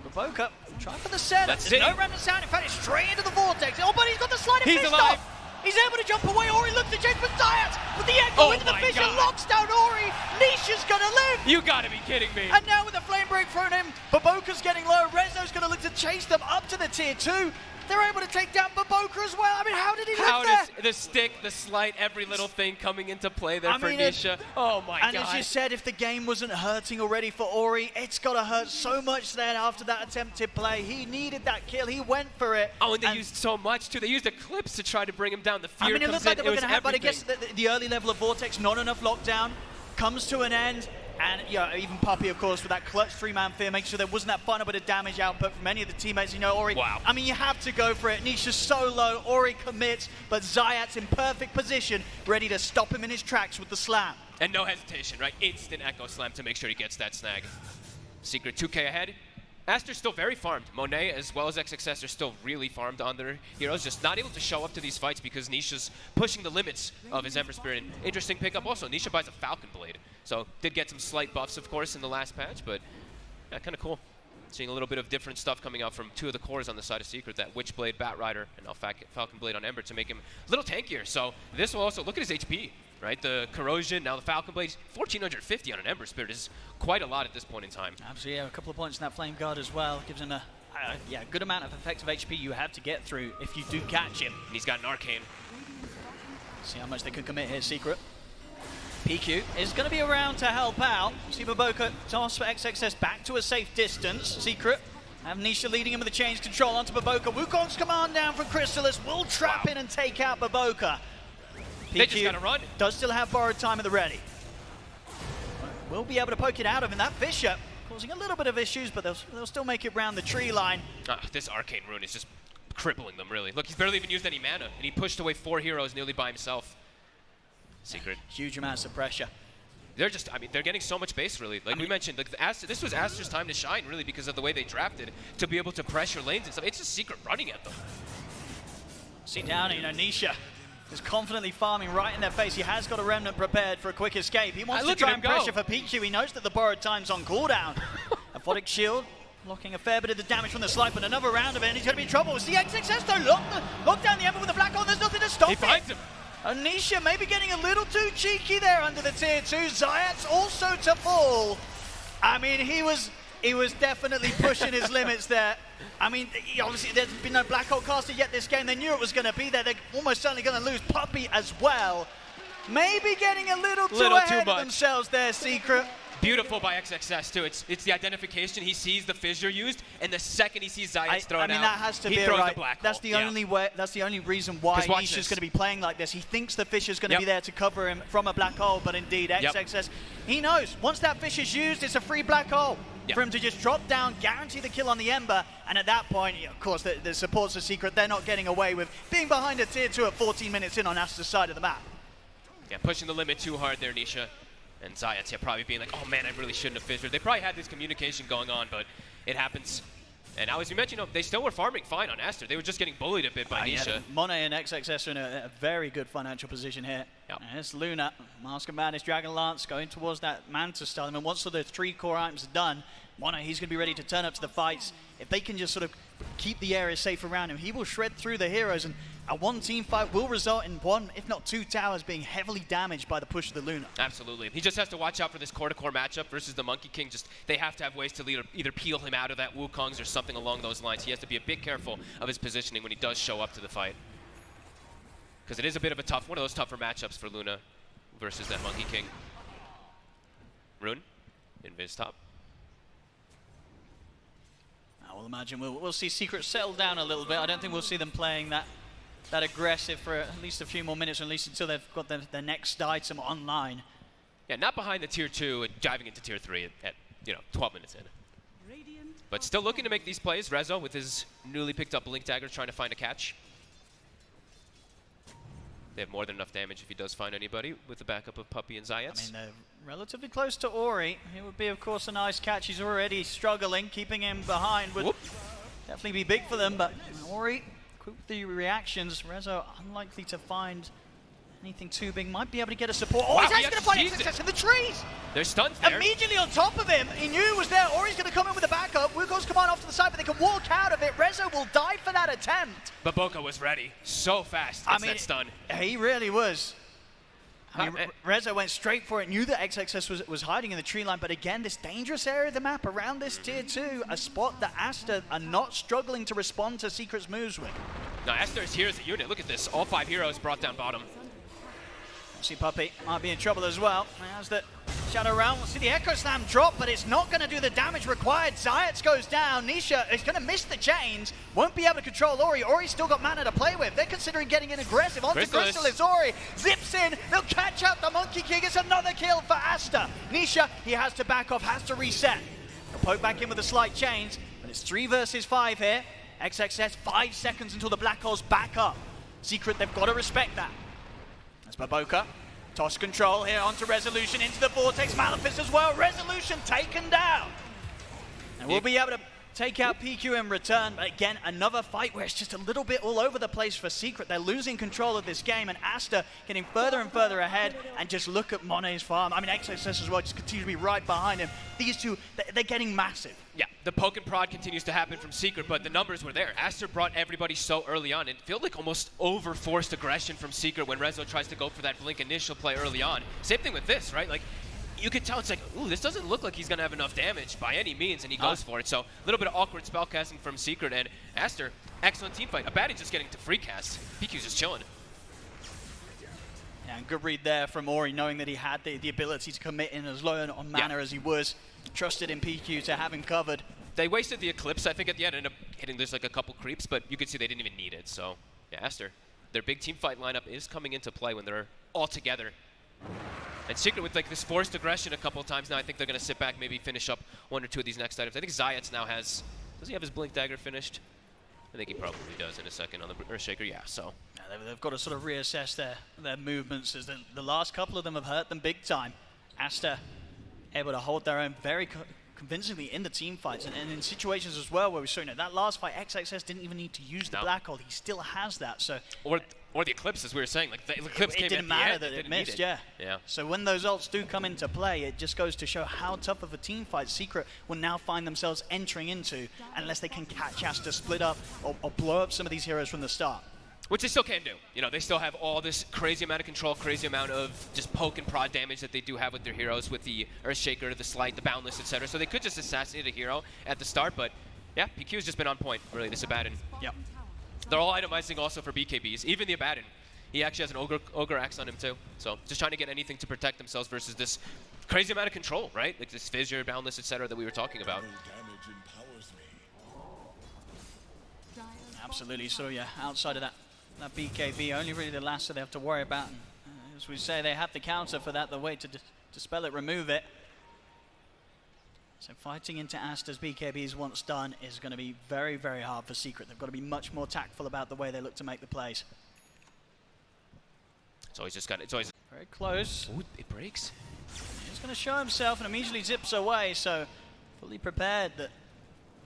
Baboka, try for the setup. That's There's it. no random sound. In fact, it's straight into the vortex. Oh, but he's got the slide and He's fist alive. off. He's able to jump away. Ori looks to chase, but Zayat with the echo into the my vision God. locks down Ori. Nisha's gonna live. You gotta be kidding me. And now with the flame break thrown in, Baboka's getting low. Rezo's gonna look to chase them up to the tier 2. They're able to take down Baboka as well. I mean, how did he live How there? does the stick, the slight, every little thing coming into play there for mean, Nisha? Oh my and God. as you said, if the game wasn't hurting already for Ori, it's got to hurt so much then after that attempted play. He needed that kill. He went for it. Oh, and they used so much too. They used Eclipse to try to bring him down. The fear I mean, it comes looked like in. they were It going was to have, but I guess everything. the early level of Vortex, not enough lockdown, comes to an end. And yeah, even Puppy, of course, with that clutch 3-man fear, makes sure there wasn't that final bit of damage output from any of the teammates. You know, Ori, Wow. I mean, you have to go for it. Nisha's so low, Ori commits, but Zayat's in perfect position, ready to stop him in his tracks with the slam. And no hesitation, right? Instant Echo Slam to make sure he gets that snag. Secret 2K ahead. Aster's still very farmed. Monet as well as XXS are still really farmed on their heroes, just not able to show up to these fights because Nisha's pushing the limits of his Ember Spirit. And interesting pickup also, Nisha buys a Falcon Blade. So did get some slight buffs, of course, in the last patch, but yeah, kind of cool. Seeing a little bit of different stuff coming out from two of the cores on the side of Secret, that Witchblade, Bat Rider, and now Falcon Blade on Ember to make him a little tankier. So this will also, look at his HP, right? The Corrosion, now the Falcon Blade, 1450 on an Ember Spirit is quite a lot at this point in time. Absolutely, yeah, a couple of points in that Flame Guard as well. Gives him a good amount of effective HP you have to get through if you do catch him. And he's got an Arcane. See how much they can commit here, Secret. PQ is going to be around to help out. See Baboka toss for XXS back to a safe distance. Secret have Nisha leading him with the change control onto Baboka. Wukong's command down from Chrysalis will trap in and take out Baboka. They just gotta run. Does still have borrowed time at the ready. Will be able to poke it out of him. That Bishop causing a little bit of issues, but they'll still make it round the tree line. This Arcane Rune is just crippling them, really. Look, he's barely even used any mana, and he pushed away 4 heroes nearly by himself. Secret. Huge amounts of pressure. They're just, I mean, they're getting so much base, really. Like we mentioned, like this was Aster's time to shine, really, because of the way they drafted to be able to pressure lanes and stuff. It's just Secret running at them. See down, you know, Nisha is confidently farming right in their face. He has got a Remnant prepared for a quick escape. He wants to try and pressure for PQ. He knows that the borrowed time's on cooldown. Aphotic Shield blocking a fair bit of the damage from the slipe, but another round of it, and he's going to be in trouble. It's the XXS though. Lock down the Ember with the black hole. There's nothing to stop He it. finds him. Anisha maybe getting a little too cheeky there under the tier 2. Zayat's also to fall. I mean, he was definitely pushing his limits there. I mean, obviously there's been no Black Hole caster yet this game. They knew it was going to be there. They're almost certainly going to lose Puppey as well. Maybe getting a little too ahead of themselves there, Secret. Beautiful by XXS too. It's the identification. He sees the fissure used, and the second he sees Zayat's thrown out, that has to he be throws right. the black hole. That's the only way. That's the only reason why Nisha's going to be playing like this. He thinks the fissure's going to be there to cover him from a black hole, but indeed XXS, he knows once that fissure's used, it's a free black hole for him to just drop down, guarantee the kill on the Ember, and at that point, of course, the supports of Secret, they're not getting away with being behind a tier 2 at 14 minutes in on Aster's side of the map. Yeah, pushing the limit too hard there, Nisha. And Zayat's probably being like, oh man, I really shouldn't have fissured. They probably had this communication going on, but it happens. And now, as you mentioned, they still were farming fine on Aster. They were just getting bullied a bit by Nisha. Monet and XXS are in a very good financial position here. Yep. And it's Luna, Mask of Madness, Dragon Lance going towards that Manta style. And once the 3 core items are done, Monet, he's going to be ready to turn up to the fights. If they can just sort of keep the area safe around him, he will shred through the heroes, and a 1-team fight will result in 1, if not 2 towers being heavily damaged by the push of the Luna. Absolutely. He just has to watch out for this core-to-core matchup versus the Monkey King. They have to have ways to either peel him out of that Wukongs or something along those lines. He has to be a bit careful of his positioning when he does show up to the fight. Because it is a bit of a one of those tougher matchups for Luna versus that Monkey King. Rune, invis top. I will imagine we'll see Secret settle down a little bit. I don't think we'll see them playing that aggressive for at least a few more minutes, or at least until they've got their next item online. Yeah, not behind the tier 2 and diving into tier 3 at 12 minutes in. But still looking to make these plays. Rezo with his newly picked up Blink Dagger trying to find a catch. They have more than enough damage if he does find anybody with the backup of Puppey and Zayats. I mean, they're relatively close to Ori. It would be, of course, a nice catch. He's already struggling. Keeping him behind would definitely be big for them, but Ori, quick with the reactions. Rezo unlikely to find anything too big. Might be able to get a support. Oh, he's actually going to find success in the trees! There's stuns there. Immediately on top of him. He knew it was there. Ori's going to come in with a backup. Wukong's come on off to the side, but they can walk out of it. Rezo will die for that attempt. But Boca was ready so fast. That stun. He really was. I mean, Rezo went straight for it, knew that XXS was hiding in the tree line, but again, this dangerous area of the map around this tier 2, a spot that Aster are not struggling to respond to Secret's moves with. Now, Aster is here as a unit. Look at this. All 5 heroes brought down bottom. See Puppey might be in trouble as well. As the Shadow Realm, we'll see the Echo Slam drop, but it's not going to do the damage required. Zayats goes down. Nisha is going to miss the chains. Won't be able to control Ori. Ori's still got mana to play with. They're considering getting in aggressive. Onto Chrysalis. Ori zips in. They'll catch out the Monkey King. It's another kill for Aster. Nisha, he has to back off, has to reset. They'll poke back in with the slight chains, but it's 3 versus 5 here. XXS, 5 seconds until the Black Hole's back up. Secret, they've got to respect that. That's Baboka. Toss control here onto Resolution into the Vortex. Malefice as well. Resolution taken down. And we'll be able to take out PQ in return. But again, another fight where it's just a little bit all over the place for Secret. They're losing control of this game, and Aster getting further and further ahead. And just look at Monet's farm. I mean, XXS as well just continue to be right behind him. These two, they're getting massive. Yeah, the poke and prod continues to happen from Secret, but the numbers were there. Aster brought everybody so early on. It felt like almost over-forced aggression from Secret when Rezo tries to go for that Blink initial play early on. Same thing with this, right? Like, you could tell it's like, ooh, this doesn't look like he's going to have enough damage by any means, and he goes for it. So a little bit of awkward spellcasting from Secret, and Aster, excellent team fight. Abadi just getting to free cast. PQ's just chilling. Yeah, and good read there from Ori, knowing that he had the ability to commit in as low on mana as he was. Trusted in PQ to have him covered. They wasted the Eclipse, I think, at the end. Ended up hitting there's like a couple creeps, but you could see they didn't even need it. So, yeah, Aster, their big team fight lineup is coming into play when they're all together. And Secret with like this forced aggression a couple times now. I think they're going to sit back, maybe finish up 1 or 2 of these next items. I think Zayats now has, does he have his Blink Dagger finished? I think he probably does in a second on the Earthshaker, yeah, so. Yeah, they've got to sort of reassess their movements, as the last couple of them have hurt them big time. Aster able to hold their own very convincingly in the team fights, and in situations as well where we saw, that last fight, XXS didn't even need to use the Black Hole. He still has that, so. Or the Eclipse, as we were saying, like the Eclipse came it didn't matter that it missed, yeah. Yeah. So when those ults do come into play, it just goes to show how tough of a team fight Secret will now find themselves entering into, unless they can catch Aster, split up, or blow up some of these heroes from the start. Which they still can do. You know, they still have all this crazy amount of control, crazy amount of just poke and prod damage that they do have with their heroes, with the Earthshaker, the Slight, the Boundless, etc. So they could just assassinate a hero at the start, but yeah, PQ has just been on point, really, this Abaddon. Yep. They're all itemizing also for BKBs, even the Abaddon. He actually has an Ogre Axe on him too. So just trying to get anything to protect themselves versus this crazy amount of control, right? Like this Fissure, Boundless, etc. that we were talking about. Absolutely. So yeah, outside of that BKB, only really the Laster they have to worry about. And, as we say, they have the counter for that, the way to dispel it, remove it. So fighting into Aster's BKBs once done is going to be very, very hard for Secret. They've got to be much more tactful about the way they look to make the plays. It's always just got it's always very close. Ooh, it breaks. He's going to show himself and immediately zips away, so fully prepared that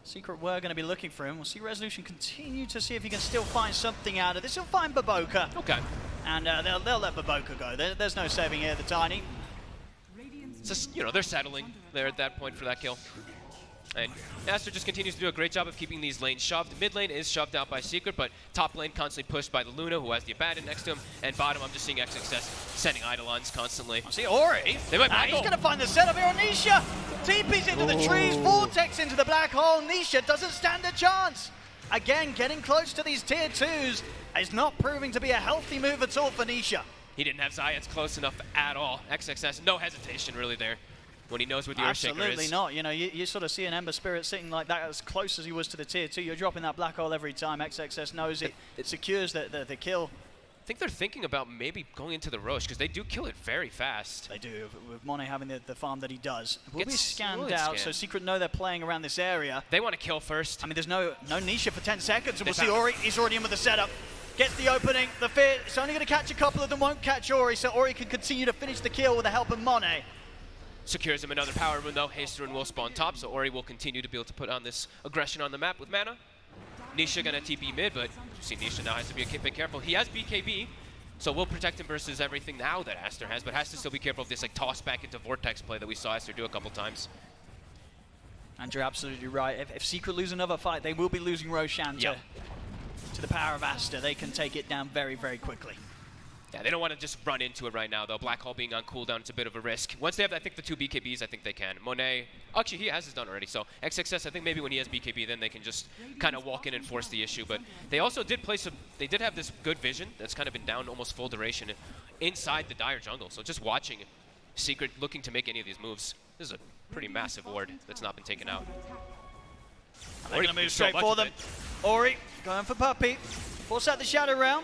Secret were going to be looking for him. We'll see Resolution continue to see if he can still find something out of this. He'll find Baboka. Okay. And they'll let Baboka go. There's no saving here, the Tiny. It's just, you know, they're settling there at that point for that kill. And Aster just continues to do a great job of keeping these lanes shoved. Mid lane is shoved out by Secret, but top lane constantly pushed by the Luna, who has the Abaddon next to him. And bottom, I'm just seeing XXS sending Eidolons constantly. I see Ori. They might He's going to find the setup here on Nisha. TP's into the trees, Vortex into the black hole. Nisha doesn't stand a chance. Again, getting close to these tier 2s is not proving to be a healthy move at all for Nisha. He didn't have Zayats close enough at all. XXS, no hesitation really there when he knows where the Earthshaker is. Absolutely not. You know, you sort of see an Ember Spirit sitting like that as close as he was to the tier 2. You're dropping that black hole every time. XXS knows it secures the kill. I think they're thinking about maybe going into the Roche, because they do kill it very fast. They do, with Monet having the farm that he does. Will be Gets scanned out, so Secret know they're playing around this area. They want to kill first. I mean, there's no Nisha for 10 seconds, and we'll see Ori. He's already in with the setup. Gets the opening. The fear, it's only going to catch a couple of them, won't catch Ori, so Ori can continue to finish the kill with the help of Monet. Secures him another power rune though. Hasterin will spawn top, so Ori will continue to be able to put on this aggression on the map with mana. Nisha gonna TP mid, but you see Nisha now has to be a bit careful. He has BKB, so we'll protect him versus everything now that Aster has, but has to still be careful of this like toss back into Vortex play that we saw Aster do a couple times. And you're absolutely right. If Secret lose another fight, they will be losing Roshan to the power of Aster. They can take it down very, very quickly. Yeah, they don't want to just run into it right now, though. Black Hole being on cooldown, it's a bit of a risk. Once they have, I think, the 2 BKBs, I think they can. Monet, actually, he has his done already, so XXS, I think maybe when he has BKB, then they can just kind of walk in and force the issue. But they also did play some, they did have this good vision that's kind of been down almost full duration inside the Dire jungle. So just watching Secret looking to make any of these moves. This is a pretty massive ward that's not been taken out. They're going to move straight for them. Ori going for Puppey. Force out the Shadow Realm.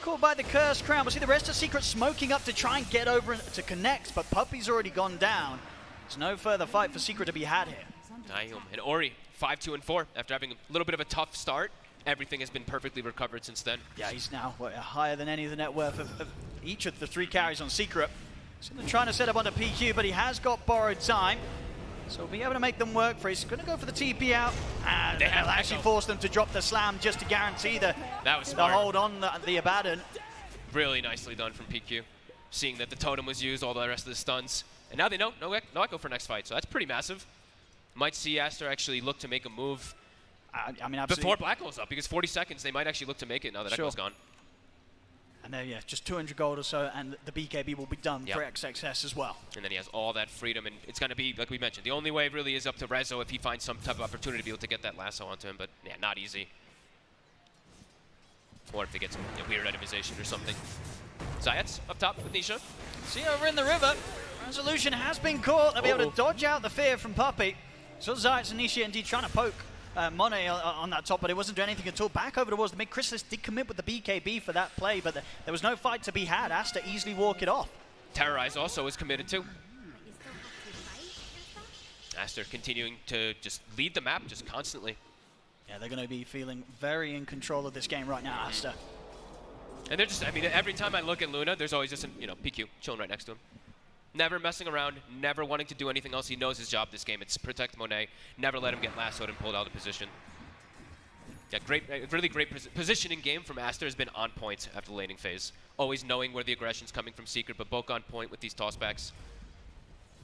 Caught by the Cursed Crown. We'll see the rest of Secret smoking up to try and get over to connect, but Puppey's already gone down. There's no further fight for Secret to be had here. Damn. And Ori, 5-2 and 4. After having a little bit of a tough start, everything has been perfectly recovered since then. Yeah, he's now higher than any of the net worth of each of the 3 carries on Secret. So they're trying to set up onto PQ, but he has got borrowed time. So we'll be able to make them work for it. He's going to go for the TP out, and they'll actually force them to drop the slam just to guarantee the hold on the Abaddon. Really nicely done from PQ, seeing that the totem was used, all the rest of the stuns. And now they know, no echo for next fight, so that's pretty massive. Might see Aster actually look to make a move I mean, absolutely. Before Black Hole's up, because 40 seconds, they might actually look to make it now that Echo's gone. And then, yeah, just 200 gold or so, and the BKB will be done for XXS as well. And then he has all that freedom, and it's going to be, like we mentioned, the only way really is up to Rezo if he finds some type of opportunity to be able to get that lasso onto him, but yeah, not easy. Or if they get some weird itemization or something. Zayats up top with Nisha. See over in the river, Resolution has been caught. They'll be able to dodge out the fear from Puppey. So Zayats and Nisha indeed trying to poke Monet on that top, but it wasn't doing anything at all. Back over towards the mid. Chrysalis did commit with the BKB for that play, but there was no fight to be had. Aster easily walk it off. Terrorize also is committed too. Aster continuing to just lead the map just constantly. Yeah, they're going to be feeling very in control of this game right now, Aster. And they're just, I mean, every time I look at Luna, there's always just, PQ chilling right next to him. Never messing around, never wanting to do anything else. He knows his job this game. It's protect Monet. Never let him get lassoed and pulled out of position. Yeah, really great positioning game from Aster has been on point after the laning phase. Always knowing where the aggression's coming from Secret, but both on point with these tossbacks.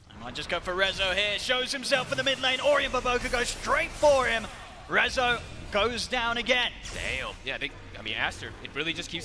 I might just go for Rezo here. Shows himself in the mid lane. Ori and Baboka go straight for him. Rezo goes down again. Damn. Yeah, I mean, Aster, it really just keeps